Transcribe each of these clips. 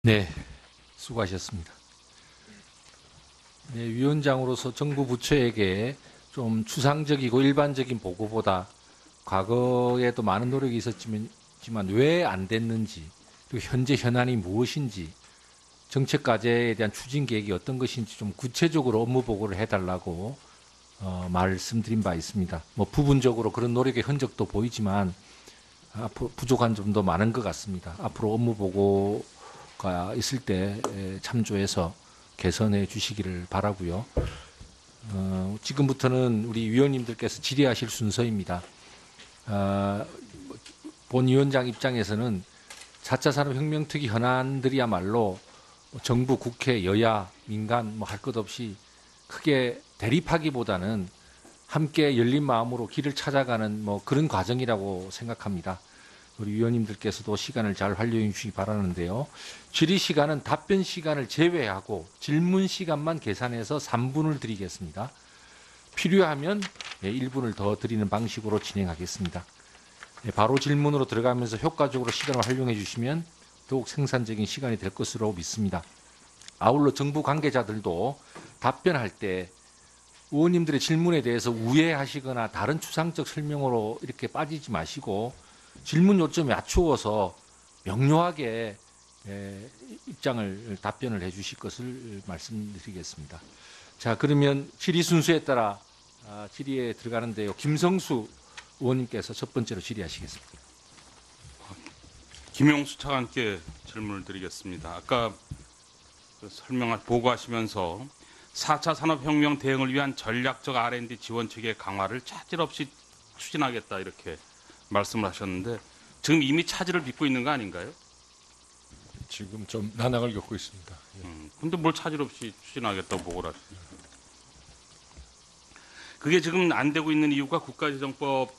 네, 수고하셨습니다. 네, 위원장으로서 정부 부처에게 좀 추상적이고 일반적인 보고보다 과거에도 많은 노력이 있었지만 왜 안 됐는지, 그리고 현재 현안이 무엇인지, 정책 과제에 대한 추진 계획이 어떤 것인지 좀 구체적으로 업무 보고를 해달라고 말씀드린 바 있습니다. 뭐 부분적으로 그런 노력의 흔적도 보이지만 앞으로 부족한 점도 많은 것 같습니다. 앞으로 업무 보고가 있을 때 참조해서 개선해 주시기를 바라고요. 지금부터는 우리 위원님들께서 질의하실 순서입니다. 본 위원장 입장에서는 4차 산업혁명특위 현안들이야말로 정부, 국회, 여야, 민간 뭐 할 것 없이 크게 대립하기보다는 함께 열린 마음으로 길을 찾아가는 뭐 그런 과정이라고 생각합니다. 우리 위원님들께서도 시간을 잘 활용해 주시기 바라는데요. 질의 시간은 답변 시간을 제외하고 질문 시간만 계산해서 3분을 드리겠습니다. 필요하면 1분을 더 드리는 방식으로 진행하겠습니다. 바로 질문으로 들어가면서 효과적으로 시간을 활용해 주시면 더욱 생산적인 시간이 될 것으로 믿습니다. 아울러 정부 관계자들도 답변할 때 의원님들의 질문에 대해서 우회하시거나 다른 추상적 설명으로 이렇게 빠지지 마시고 질문 요점에 맞추어서 명료하게 입장을 답변을 해 주실 것을 말씀드리겠습니다. 자, 그러면 질의 순서에 따라 질의에 들어가는데요. 김성수 의원님께서 첫 번째로 질의하시겠습니다. 김용수 차관께 질문을 드리겠습니다. 아까 보고하시면서 4차 산업혁명 대응을 위한 전략적 R&D 지원 체계 강화를 차질 없이 추진하겠다 이렇게 말씀을 하셨는데 지금 이미 차질을 빚고 있는 거 아닌가요? 지금 좀 난항을 겪고 있습니다. 근데 뭘 차질 없이 추진하겠다고 보고를 하십니까? 그게 지금 안 되고 있는 이유가 국가재정법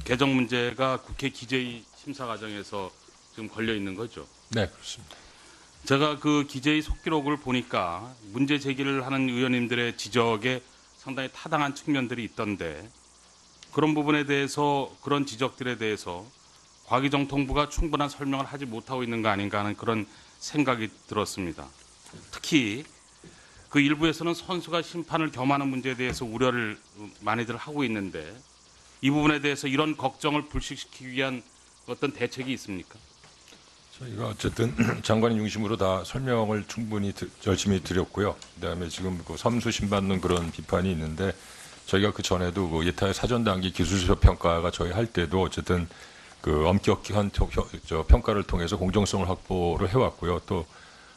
개정 문제가 국회 기재위 심사 과정에서 지금 걸려 있는 거죠. 네, 그렇습니다. 제가 그 기재위 속기록을 보니까 문제 제기를 하는 의원님들의 지적에 상당히 타당한 측면들이 있던데 그런 부분에 대해서 그런 지적들에 대해서 과기정통부가 충분한 설명을 하지 못하고 있는 거 아닌가 하는 그런 생각이 들었습니다. 특히 그 일부에서는 선수가 심판을 겸하는 문제에 대해서 우려를 많이들 하고 있는데 이 부분에 대해서 이런 걱정을 불식시키기 위한 어떤 대책이 있습니까? 저희가 어쨌든 장관님 중심으로 다 설명을 충분히 열심히 드렸고요. 그다음에 지금 그 선수 심받는 그런 비판이 있는데 저희가 그 전에도 그 예타의 사전 단계 기술서 평가가 저희 할 때도 어쨌든 그 엄격한 평가를 통해서 공정성을 확보를 해왔고요. 또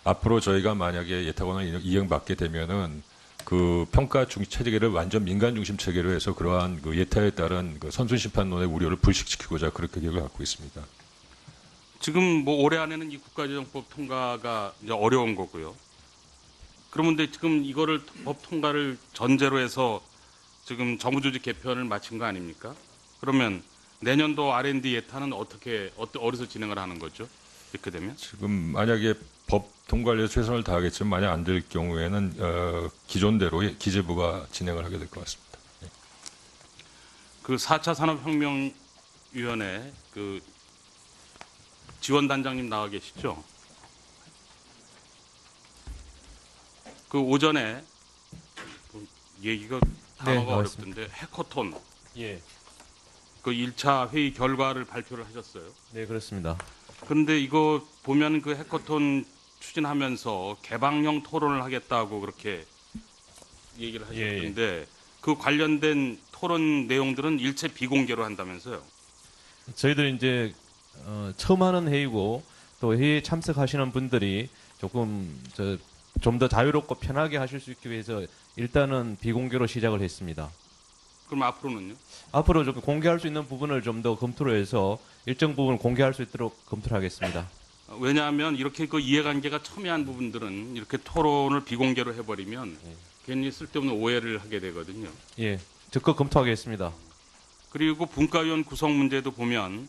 앞으로 저희가 만약에 예타권을 이행받게 되면은 그 평가 체계를 완전 민간 중심 체계로 해서 그러한 그 예타에 따른 그 선순 심판론의 우려를 불식시키고자 그렇게 계획을 갖고 있습니다. 지금 뭐 올해 안에는 이 국가재정법 통과가 이제 어려운 거고요. 그러면 지금 이거를 법 통과를 전제로 해서 지금 정부조직 개편을 마친 거 아닙니까? 그러면 내년도 R&D 예타는 어디서 진행을 하는 거죠? 이렇게 되면? 지금 만약에 법 통과를 위해서 최선을 다하겠지만 만약 안 될 경우에는 기존대로 기재부가 진행을 하게 될 것 같습니다. 네. 그 4차 산업혁명위원회 그 지원단장님 나와 계시죠? 그 오전에 얘기가 단어가 어렵던데 해커톤. 예. 그 1차 회의 결과를 발표를 하셨어요. 네, 그렇습니다. 그런데 이거 보면 그 해커톤 추진하면서 개방형 토론을 하겠다고 그렇게 얘기를 하셨던데 그 관련된 토론 내용들은 일체 비공개로 한다면서요? 저희들 이제 처음 하는 회의고 또 회의에 참석하시는 분들이 조금 좀 더 자유롭고 편하게 하실 수 있기 위해서 일단은 비공개로 시작을 했습니다. 그럼 앞으로는요? 앞으로 좀 공개할 수 있는 부분을 좀 더 검토를 해서 일정 부분 공개할 수 있도록 검토를 하겠습니다. 왜냐하면 이렇게 그 이해관계가 첨예한 부분들은 이렇게 토론을 비공개로 해버리면 괜히 쓸데없는 오해를 하게 되거든요. 예, 적극 검토하겠습니다. 그리고 분과위원 구성 문제도 보면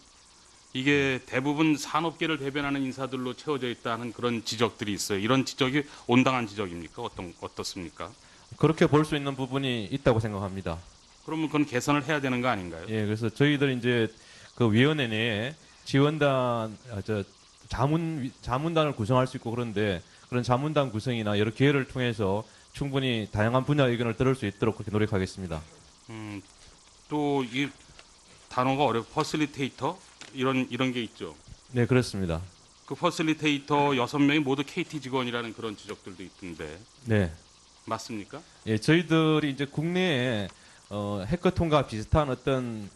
이게 대부분 산업계를 대변하는 인사들로 채워져 있다는 그런 지적들이 있어요. 이런 지적이 온당한 지적입니까? 어떻습니까? 그렇게 볼 수 있는 부분이 있다고 생각합니다. 그러면 그건 개선을 해야 되는 거 아닌가요? 예, 그래서 저희들 이제 그 위원회 내에 지원단 자문단을 구성할 수 있고 그런데 그런 자문단 구성이나 여러 기회를 통해서 충분히 다양한 분야 의견을 들을 수 있도록 그렇게 노력하겠습니다. 또 이 단어가 퍼실리테이터 이런 게 있죠. 네, 그렇습니다. 그 퍼실리테이터 6명이 모두 KT 직원이라는 그런 지적들도 있던데 네. 맞습니까? 예, 저희들이 이제 국내에 해커톤과 비슷한 어떤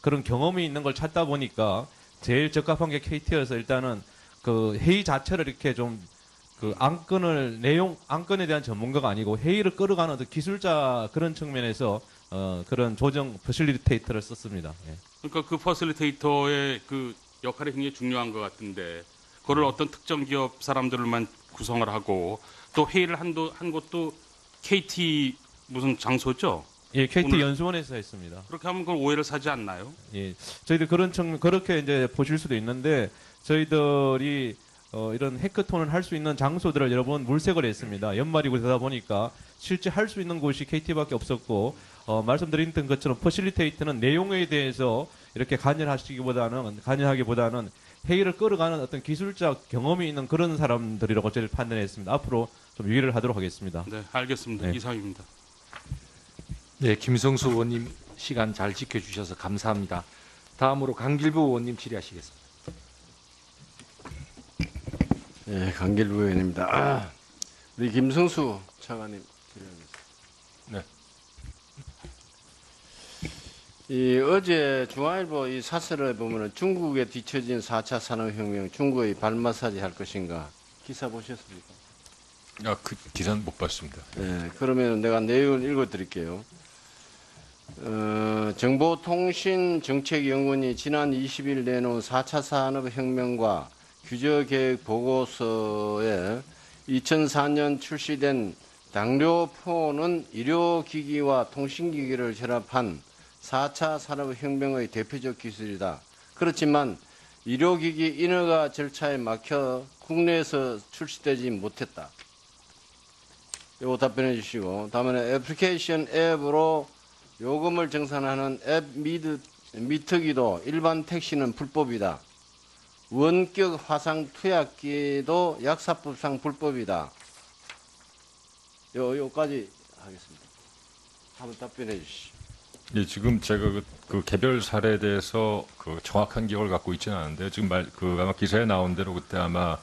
그런 경험이 있는 걸 찾다 보니까 제일 적합한 게 KT여서 일단은 그 회의 자체를 이렇게 좀 그 안건에 대한 전문가가 아니고 회의를 끌어가는 어떤 기술자 그런 측면에서 그런 조정 퍼실리테이터를 썼습니다. 예. 그러니까 그 퍼실리테이터의 그 역할이 굉장히 중요한 것 같은데 그걸 어떤 특정 기업 사람들만 구성을 하고 또 회의를 한 곳도 KT 무슨 장소죠? 예, KT 오늘- 연수원에서 했습니다. 그렇게 하면 그걸 오해를 사지 않나요? 예, 저희들 그런 측면 그렇게 이제 보실 수도 있는데 저희들이 이런 해커톤을 할 수 있는 장소들을 여러 번 물색을 했습니다. 연말이고 그러다 보니까 실제 할 수 있는 곳이 KT밖에 없었고 말씀드린 것처럼 퍼실리테이터는 내용에 대해서 이렇게 간여하기보다는 회의를 끌어가는 어떤 기술적 경험이 있는 그런 사람들이라고 저희를 판단했습니다. 앞으로 좀 유의를 하도록 하겠습니다. 네, 알겠습니다. 네. 이상입니다. 네, 김성수 의원님 시간 잘 지켜주셔서 감사합니다. 다음으로 강길부 의원님 질의하시겠습니다. 네, 강길부 의원입니다. 우리 김성수 차관님 질의하겠습니다. 네. 이 어제 중앙일보 이 사설에 보면은 중국에 뒤처진 4차 산업혁명, 중국의 발마사지 할 것인가 기사 보셨습니까? 그 기사는 못 봤습니다. 네, 그러면 내가 내용을 읽어드릴게요. 정보통신정책연구원이 지난 20일 내놓은 4차 산업혁명과 규제계획 보고서에 2004년 출시된 당뇨포는 의료기기와 통신기기를 결합한 4차 산업혁명의 대표적 기술이다. 그렇지만 의료기기 인허가 절차에 막혀 국내에서 출시되지 못했다. 요거 답변해 주시고, 다음에 애플리케이션 앱으로 요금을 정산하는 앱 미터기도 일반 택시는 불법이다. 원격 화상 투약기도 약사법상 불법이다. 요까지 하겠습니다. 한번 답변해 주시죠. 예, 지금 제가 그 개별 사례에 대해서 그 정확한 기억을 갖고 있지는 않은데 지금 아마 기사에 나온 대로 그때 아마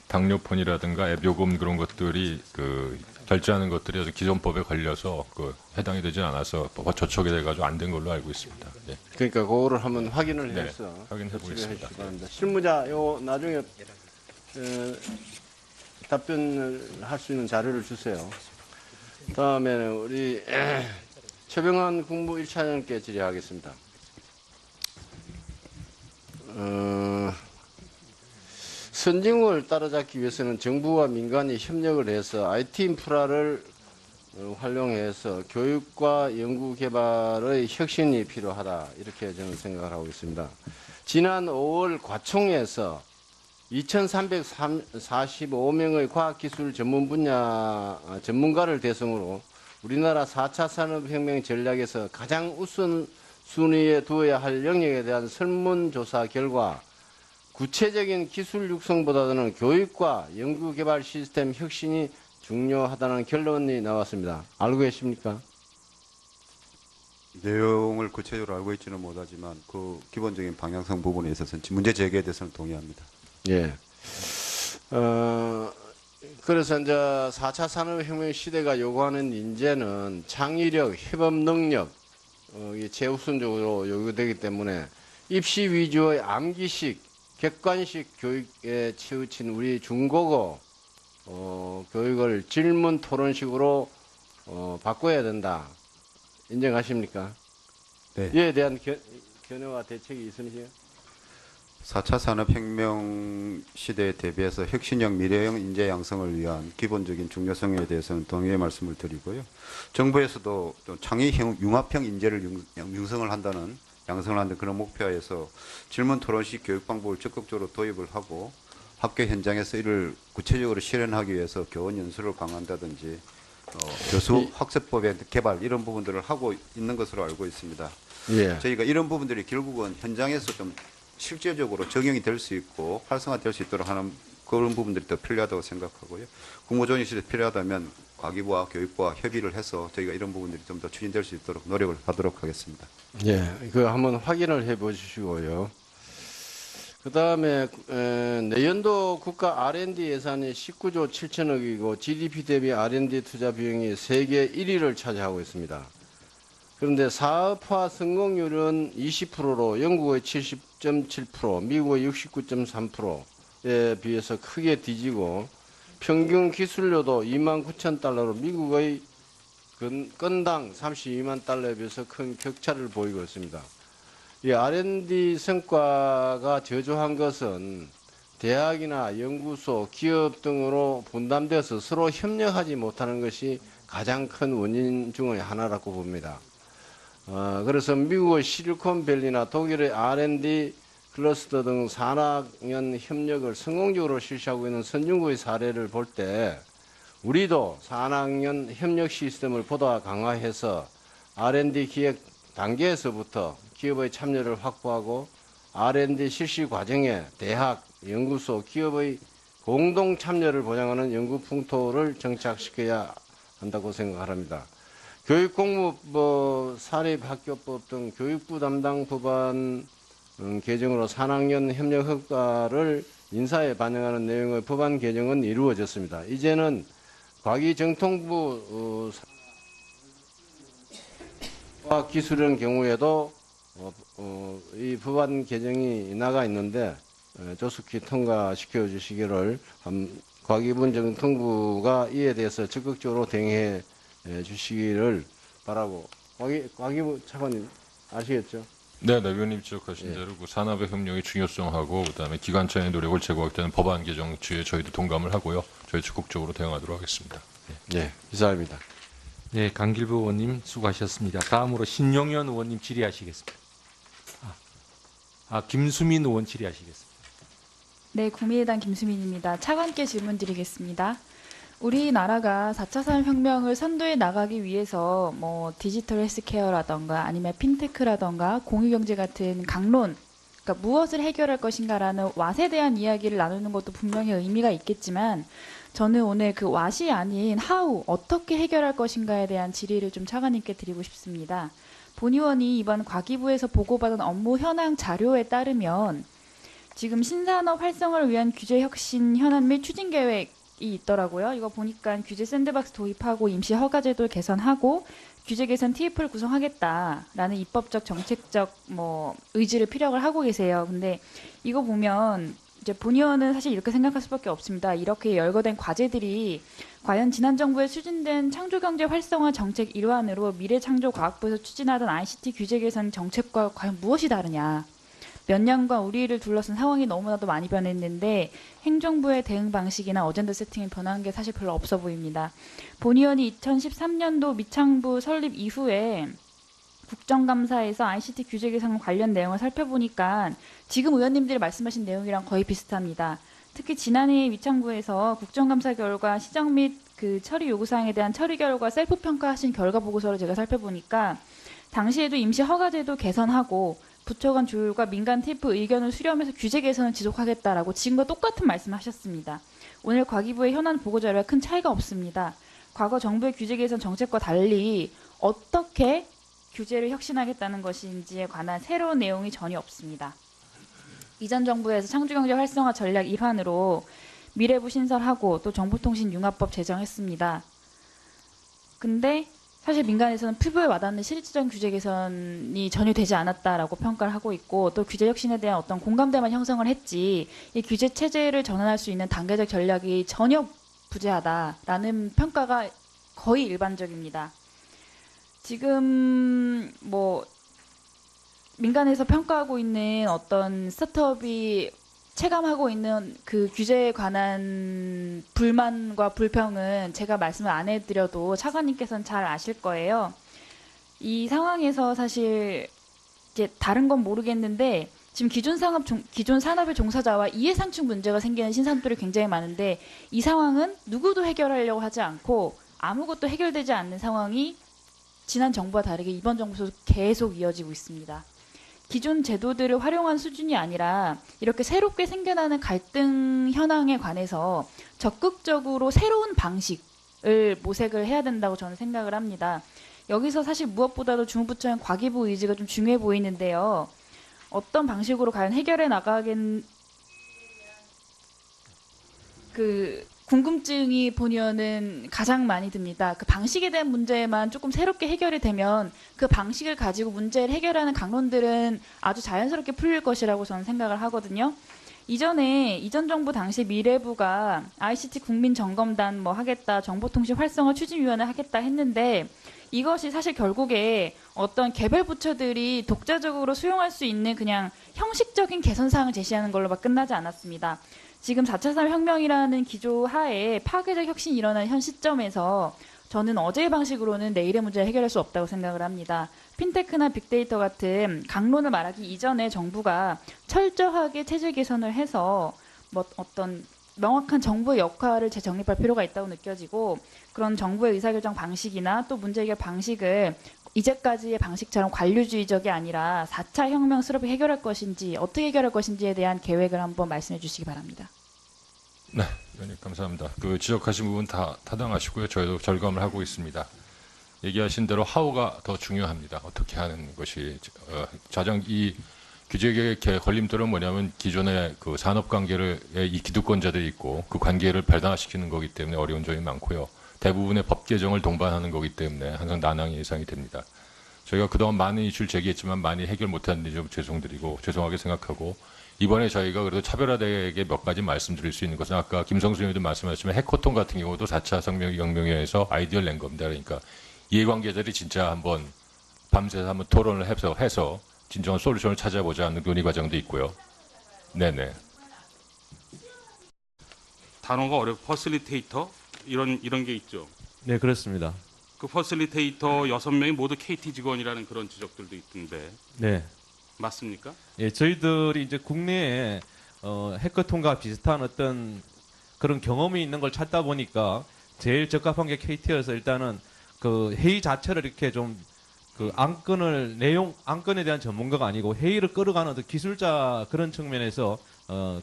당뇨폰이라든가 앱 요금 그런 것들이 그 결제하는 것들이 아주 기존법에 걸려서 그 해당이 되지 않아서 저촉이 돼가지고 안 된 걸로 알고 있습니다. 예. 그러니까 그거를 한번 확인을 네, 해서 확인해 접수를 보겠습니다. 해주시기 바랍니다. 실무자 요 나중에 답변을 할 수 있는 자료를 주세요. 다음에는 우리 최병환 국무 1차장님께 질의하겠습니다. 선진국을 따라잡기 위해서는 정부와 민간이 협력을 해서 IT 인프라를 활용해서 교육과 연구개발의 혁신이 필요하다. 이렇게 저는 생각을 하고 있습니다. 지난 5월 과총에서 2,345명의 과학기술 전문 분야 전문가를 대상으로 우리나라 4차 산업혁명 전략에서 가장 우선순위에 두어야 할 영역에 대한 설문조사 결과 구체적인 기술 육성보다는 교육과 연구개발 시스템 혁신이 중요하다는 결론이 나왔습니다. 알고 계십니까? 내용을 구체적으로 알고 있지는 못하지만 그 기본적인 방향성 부분에 있어서는 문제 제기에 대해서는 동의합니다. 예. 그래서 이제 4차 산업혁명 시대가 요구하는 인재는 창의력, 협업 능력, 이게 최우선적으로 요구되기 때문에 입시 위주의 암기식, 객관식 교육에 치우친 우리 중고고 교육을 질문 토론식으로 바꿔야 된다. 인정하십니까? 네. 이에 대한 견해와 대책이 있으세요? 4차 산업혁명 시대에 대비해서 혁신형 미래형 인재 양성을 위한 기본적인 중요성에 대해서는 동의의 말씀을 드리고요. 정부에서도 또 창의형 융합형 인재를 양성을 한다는 그런 목표하에서 질문 토론식 교육 방법을 적극적으로 도입을 하고 학교 현장에서 이를 구체적으로 실현하기 위해서 교원 연수를 강화한다든지 교수 학습법의 개발 이런 부분들을 하고 있는 것으로 알고 있습니다. 예. 저희가 이런 부분들이 결국은 현장에서 좀 실제적으로 적용이 될 수 있고 활성화될 수 있도록 하는 그런 부분들이 더 필요하다고 생각하고요. 국무조정이 필요하다면 과기부와 교육부와 협의를 해서 저희가 이런 부분들이 좀 더 추진될 수 있도록 노력을 하도록 하겠습니다. 예, 그 한번 확인을 해보시고요. 그 다음에 내년도 국가 R&D 예산이 19조 7천억이고 GDP 대비 R&D 투자 비용이 세계 1위를 차지하고 있습니다. 그런데 사업화 성공률은 20%로 영국의 70.7%, 미국의 69.3%에 비해서 크게 뒤지고 평균 기술료도 29,000달러로 미국의 건당 32만 달러에 비해서 큰 격차를 보이고 있습니다. 이 R&D 성과가 저조한 것은 대학이나 연구소, 기업 등으로 분담되어서 서로 협력하지 못하는 것이 가장 큰 원인 중의 하나라고 봅니다. 그래서 미국의 실리콘밸리나 독일의 R&D 클러스터 등 산학연 협력을 성공적으로 실시하고 있는 선진국의 사례를 볼 때 우리도 산학연 협력 시스템을 보다 강화해서 R&D 기획 단계에서부터 기업의 참여를 확보하고 R&D 실시 과정에 대학, 연구소, 기업의 공동 참여를 보장하는 연구 풍토를 정착시켜야 한다고 생각합니다. 교육공무법, 사립학교법 등 교육부 담당 법안 개정으로 산학연 협력 효과를 인사에 반영하는 내용의 법안 개정은 이루어졌습니다. 이제는 과기정통부 과학기술의 경우에도 이 법안 개정이 나가 있는데 조속히 통과시켜 주시기를 과기부 정통부가 이에 대해서 적극적으로 대응해 주시기를 바라고 과기부 차관님 아시겠죠? 네, 의원님 지적하신 대로 그 산업의 협력의 중요성하고 그다음에 기관차의 노력을 제고하겠다는 법안 개정치에 저희도 동감을 하고요. 저희 적극적으로 대응하도록 하겠습니다. 네, 이상입니다. 네, 강길부 의원님 수고하셨습니다. 다음으로 신용현 의원님 질의하시겠습니다. 김수민 의원 질의하시겠습니다. 네, 국민의당 김수민입니다. 차관께 질문 드리겠습니다. 우리나라가 4차 산업혁명을 선도해 나가기 위해서 뭐 디지털 헬스케어라던가 아니면 핀테크라던가 공유경제 같은 강론, 그러니까 무엇을 해결할 것인가라는 왓에 대한 이야기를 나누는 것도 분명히 의미가 있겠지만 저는 오늘 그 왓이 아닌 how, 어떻게 해결할 것인가에 대한 질의를 좀 차관님께 드리고 싶습니다. 본 의원이 이번 과기부에서 보고받은 업무 현황 자료에 따르면 지금 신산업 활성화를 위한 규제 혁신 현안 및 추진 계획이 있더라고요. 이거 보니까 규제 샌드박스 도입하고 임시 허가제도 개선하고 규제 개선 TF를 구성하겠다라는 입법적 정책적 의지를 피력을 하고 계세요. 근데 이거 보면 이제 본 의원은 사실 이렇게 생각할 수밖에 없습니다. 이렇게 열거된 과제들이 과연 지난 정부에 추진된 창조경제 활성화 정책 일환으로 미래창조과학부에서 추진하던 ICT 규제 개선 정책과 과연 무엇이 다르냐. 몇 년간 우리를 둘러싼 상황이 너무나도 많이 변했는데 행정부의 대응 방식이나 어젠다 세팅이 변한 게 사실 별로 없어 보입니다. 본 의원이 2013년도 미창부 설립 이후에 국정감사에서 ICT 규제 개선 관련 내용을 살펴보니까 지금 의원님들이 말씀하신 내용이랑 거의 비슷합니다. 특히 지난해 미창부에서 국정감사 결과 시정 및 그 처리 요구사항에 대한 처리 결과 셀프 평가하신 결과 보고서를 제가 살펴보니까 당시에도 임시 허가제도 개선하고 부처 간 조율과 민간 TF 의견을 수렴해서 규제 개선을 지속하겠다라고 지금과 똑같은 말씀하셨습니다. 오늘 과기부의 현안 보고자료와 큰 차이가 없습니다. 과거 정부의 규제 개선 정책과 달리 어떻게 규제를 혁신하겠다는 것인지에 관한 새로운 내용이 전혀 없습니다. 이전 정부에서 창조경제 활성화 전략 일환으로 미래부 신설하고 또 정보통신융합법 제정했습니다. 근데 사실 민간에서는 피부에 와닿는 실질적인 규제 개선이 전혀 되지 않았다라고 평가를 하고 있고 또 규제 혁신에 대한 어떤 공감대만 형성을 했지 이 규제 체제를 전환할 수 있는 단계적 전략이 전혀 부재하다라는 평가가 거의 일반적입니다. 지금 민간에서 평가하고 있는 어떤 스타트업이 체감하고 있는 그 규제에 관한 불만과 불평은 제가 말씀을 안 해드려도 차관님께서는 잘 아실 거예요. 이 상황에서 사실 이제 다른 건 모르겠는데 지금 기존 산업의 종사자와 이해상충 문제가 생기는 신산업들이 굉장히 많은데 이 상황은 누구도 해결하려고 하지 않고 아무것도 해결되지 않는 상황이 지난 정부와 다르게 이번 정부에서 계속 이어지고 있습니다. 기존 제도들을 활용한 수준이 아니라 이렇게 새롭게 생겨나는 갈등 현황에 관해서 적극적으로 새로운 방식을 모색을 해야 된다고 저는 생각을 합니다. 여기서 사실 무엇보다도 중부처의 과기부 의지가 좀 중요해 보이는데요. 어떤 방식으로 과연 해결해 궁금증이 본의원은 가장 많이 듭니다. 그 방식에 대한 문제만 조금 새롭게 해결이 되면 그 방식을 가지고 문제를 해결하는 강론들은 아주 자연스럽게 풀릴 것이라고 저는 생각을 하거든요. 이전 정부 당시 미래부가 ICT 국민점검단 뭐 하겠다, 정보통신 활성화 추진위원회 하겠다 했는데 이것이 사실 결국에 어떤 개별 부처들이 독자적으로 수용할 수 있는 그냥 형식적인 개선사항을 제시하는 걸로만 끝나지 않았습니다. 지금 4차 산업혁명이라는 기조 하에 파괴적 혁신이 일어나는 현 시점에서 저는 어제의 방식으로는 내일의 문제를 해결할 수 없다고 생각을 합니다. 핀테크나 빅데이터 같은 강론을 말하기 이전에 정부가 철저하게 체질 개선을 해서 뭐 어떤 명확한 정부의 역할을 재정립할 필요가 있다고 느껴지고 그런 정부의 의사결정 방식이나 또 문제 해결 방식을 이제까지의 방식처럼 관료주의적이 아니라 4차 혁명스럽게 해결할 것인지 어떻게 해결할 것인지에 대한 계획을 한번 말씀해 주시기 바랍니다. 네, 의원님 감사합니다. 그 지적하신 부분 다 타당하시고요. 저희도 절감을 하고 있습니다. 얘기하신 대로 하우가 더 중요합니다. 어떻게 하는 것이 이 규제개혁의 걸림돌은 뭐냐면 기존의 그 산업 관계를 이 기득권자들이 있고 그 관계를 변화시키는 거기 때문에 어려운 점이 많고요. 대부분의 법 개정을 동반하는 거기 때문에 항상 난항이 예상이 됩니다. 저희가 그동안 많은 이슈를 제기했지만 많이 해결 못한 데 좀 죄송하게 생각하고 이번에 저희가 그래도 차별화되게 몇 가지 말씀드릴 수 있는 것은 아까 김성수 의원님도 말씀하셨지만 해커톤 같은 경우도 4차 혁명위원회에서 아이디어를 낸 겁니다. 그러니까 이해관계자들이 진짜 한번 밤새서 한번 토론을 해서 진정한 솔루션을 찾아보자는 논의 과정도 있고요. 네네. 단어가 퍼실리테이터 이런 게 있죠. 네, 그렇습니다. 그 퍼실리테이터 6명이 모두 KT 직원이라는 그런 지적들도 있던데 네. 맞습니까? 예, 저희들이 이제 국내에 해커톤과 비슷한 어떤 그런 경험이 있는 걸 찾다 보니까 제일 적합한 게 KT여서 일단은 그 회의 자체를 이렇게 좀 그 안건에 대한 전문가가 아니고 회의를 끌어가는 어떤 기술자 그런 측면에서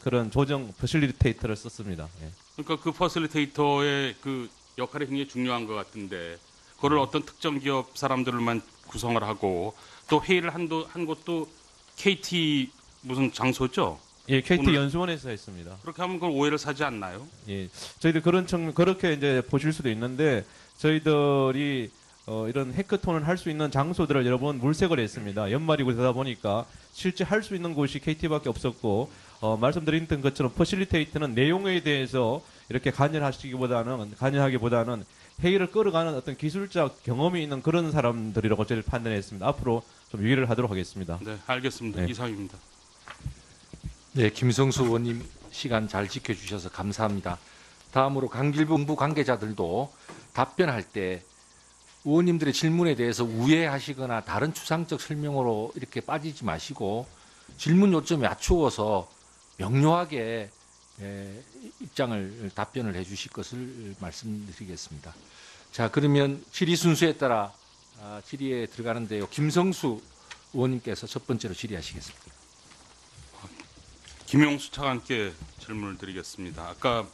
그런 조정 퍼실리테이터를 썼습니다. 예. 그러니까 그 퍼실리테이터의 그 역할이 굉장히 중요한 것 같은데 그걸 어떤 특정 기업 사람들만 구성을 하고 또 회의를 한 곳도 KT 무슨 장소죠? 예, KT 오늘- 연수원에서 했습니다. 그렇게 하면 그걸 오해를 사지 않나요? 예, 저희들 그렇게 이제 보실 수도 있는데 저희들이 이런 해커톤을 할 수 있는 장소들을 여러 번 물색을 했습니다. 연말이고 되다 보니까 실제 할 수 있는 곳이 KT밖에 없었고 말씀드린 것처럼 퍼실리테이트는 내용에 대해서 이렇게 관여하기보다는 회의를 끌어가는 어떤 기술적 경험이 있는 그런 사람들이라고 저희를 판단했습니다. 앞으로 좀 유의를 하도록 하겠습니다. 네, 알겠습니다. 네. 이상입니다. 네, 김성수 의원님 시간 잘 지켜주셔서 감사합니다. 다음으로 강길부 정부 관계자들도 답변할 때 의원님들의 질문에 대해서 우회하시거나 다른 추상적 설명으로 이렇게 빠지지 마시고 질문 요점에 맞추어서 명료하게 답변을 해 주실 것을 말씀드리겠습니다. 자, 그러면 질의 순서에 따라 질의에 들어가는데요. 김성수 의원님께서 첫 번째로 질의하시겠습니다. 김용수 차관께 질문을 드리겠습니다. 아까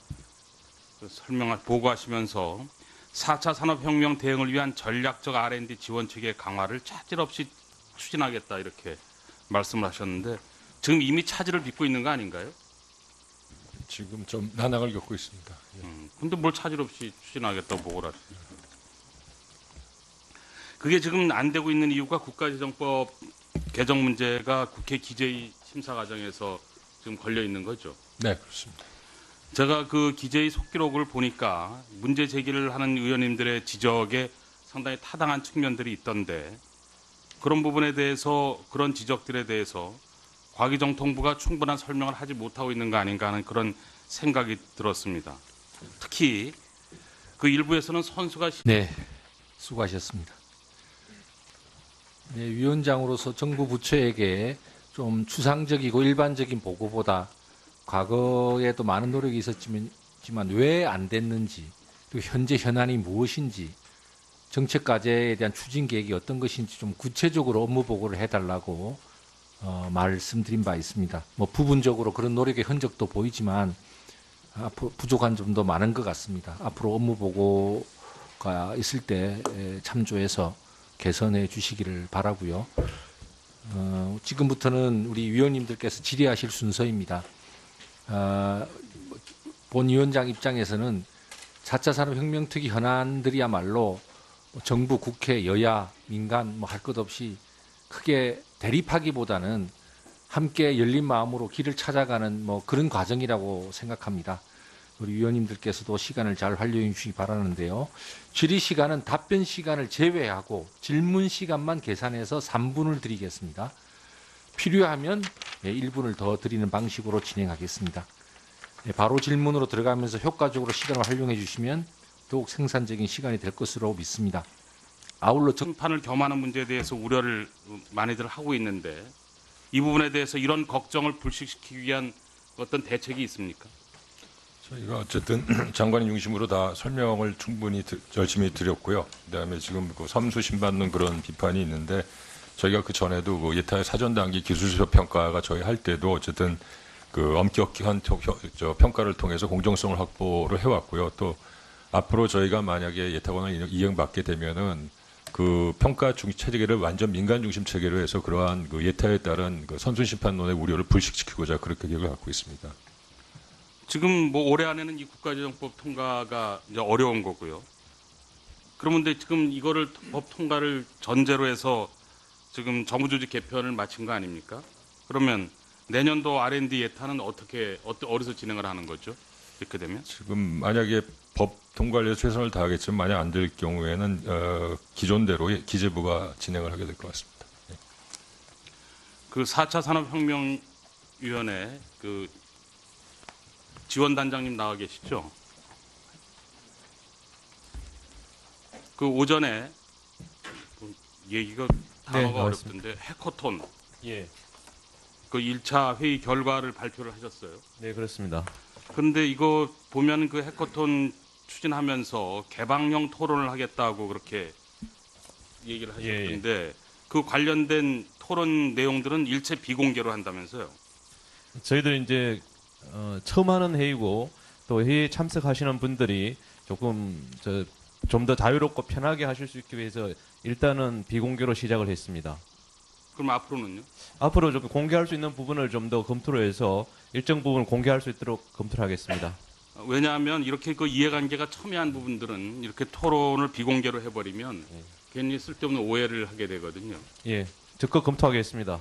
보고하시면서 4차 산업혁명 대응을 위한 전략적 R&D 지원 체계 강화를 차질 없이 추진하겠다 이렇게 말씀을 하셨는데 지금 이미 차질을 빚고 있는 거 아닌가요? 지금 좀 난항을 겪고 있습니다. 예. 근데 뭘 차질 없이 추진하겠다고 보고를 하시죠. 그게 지금 안 되고 있는 이유가 국가재정법 개정 문제가 국회 기재위 심사 과정에서 지금 걸려 있는 거죠. 네, 그렇습니다. 제가 그 기재위 속기록을 보니까 문제 제기를 하는 의원님들의 지적에 상당히 타당한 측면들이 있던데 그런 부분에 대해서 그런 지적들에 대해서 과기정통부가 충분한 설명을 하지 못하고 있는 거 아닌가 하는 그런 생각이 들었습니다. 특히 그 일부에서는 선수가 네, 수고하셨습니다. 네, 위원장으로서 정부 부처에게 좀 추상적이고 일반적인 보고보다 과거에도 많은 노력이 있었지만 왜 안 됐는지 그리고 현재 현안이 무엇인지 정책 과제에 대한 추진 계획이 어떤 것인지 좀 구체적으로 업무 보고를 해달라고 말씀드린 바 있습니다. 뭐 부분적으로 그런 노력의 흔적도 보이지만 앞으로 부족한 점도 많은 것 같습니다. 앞으로 업무 보고가 있을 때 참조해서 개선해 주시기를 바라고요. 지금부터는 우리 위원님들께서 질의하실 순서입니다. 본 위원장 입장에서는 4차 산업혁명특위 현안들이야말로 정부, 국회, 여야, 민간 뭐 할 것 없이 크게 대립하기보다는 함께 열린 마음으로 길을 찾아가는 뭐 그런 과정이라고 생각합니다. 우리 위원님들께서도 시간을 잘 활용해 주시기 바라는데요. 질의 시간은 답변 시간을 제외하고 질문 시간만 계산해서 3분을 드리겠습니다. 필요하면 1분을 더 드리는 방식으로 진행하겠습니다. 바로 질문으로 들어가면서 효과적으로 시간을 활용해 주시면 더욱 생산적인 시간이 될 것으로 믿습니다. 아울러 심판을 겸하는 문제에 대해서 우려를 많이들 하고 있는데 이 부분에 대해서 이런 걱정을 불식시키기 위한 어떤 대책이 있습니까? 저희가 어쨌든 장관님 중심으로 다 설명을 충분히 열심히 드렸고요. 그다음에 지금 그 섬수심 받는 그런 비판이 있는데 저희가 그 전에도 그 예타의 사전 단계 기술적 평가가 저희 할 때도 어쨌든 그 엄격한 평가를 통해서 공정성을 확보를 해왔고요. 또 앞으로 저희가 만약에 예타권을 이행받게 되면은 그 평가 중심 체계를 완전 민간 중심 체계로 해서 그러한 그 예타에 따른 그 선순 심판론의 우려를 불식시키고자 그렇게 계획을 갖고 있습니다. 지금 뭐 올해 안에는 이 국가재정법 통과가 이제 어려운 거고요. 그러면 지금 이거를 법 통과를 전제로 해서 지금 정부조직 개편을 마친 거 아닙니까? 그러면 내년도 R&D 예타는 어디서 진행을 하는 거죠? 이렇게 되면? 지금 만약에 법 통과를 위해서 최선을 다하겠지만 만약 안 될 경우에는 기존대로 기재부가 진행을 하게 될 것 같습니다. 그 4차 산업혁명위원회 그 지원단장님 나와 계시죠? 그 오전에 그 얘기가 단어가 나왔습니다. 어렵던데 해커톤 예. 그 1차 회의 결과를 발표를 하셨어요. 네, 그렇습니다. 그런데 이거 보면 그 해커톤 추진하면서 개방형 토론을 하겠다고 그렇게 얘기를 하셨던데 그 관련된 토론 내용들은 일체 비공개로 한다면서요? 저희들이 이제 처음 하는 회의고 또 회의에 참석하시는 분들이 조금 좀 더 자유롭고 편하게 하실 수 있기 위해서 일단은 비공개로 시작을 했습니다. 그럼 앞으로는요? 앞으로 좀 공개할 수 있는 부분을 좀 더 검토를 해서 일정 부분을 공개할 수 있도록 검토를 하겠습니다. 왜냐하면 이렇게 그 이해관계가 첨예한 부분들은 이렇게 토론을 비공개로 해버리면 괜히 쓸데없는 오해를 하게 되거든요. 예, 적극 검토하겠습니다.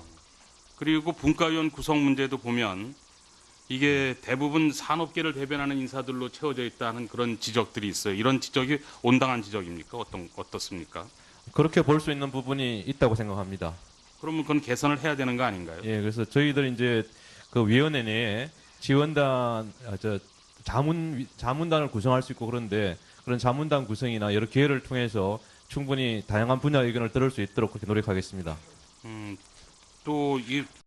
그리고 분과위원 구성 문제도 보면 이게 대부분 산업계를 대변하는 인사들로 채워져 있다는 그런 지적들이 있어요. 이런 지적이 온당한 지적입니까? 어떻습니까? 그렇게 볼 수 있는 부분이 있다고 생각합니다. 그러면 그건 개선을 해야 되는 거 아닌가요? 예, 그래서 저희들 이제 그 위원회 내에 지원단, 자문단을 구성할 수 있고 그런데 그런 자문단 구성이나 여러 기회를 통해서 충분히 다양한 분야 의견을 들을 수 있도록 그렇게 노력하겠습니다. 또 이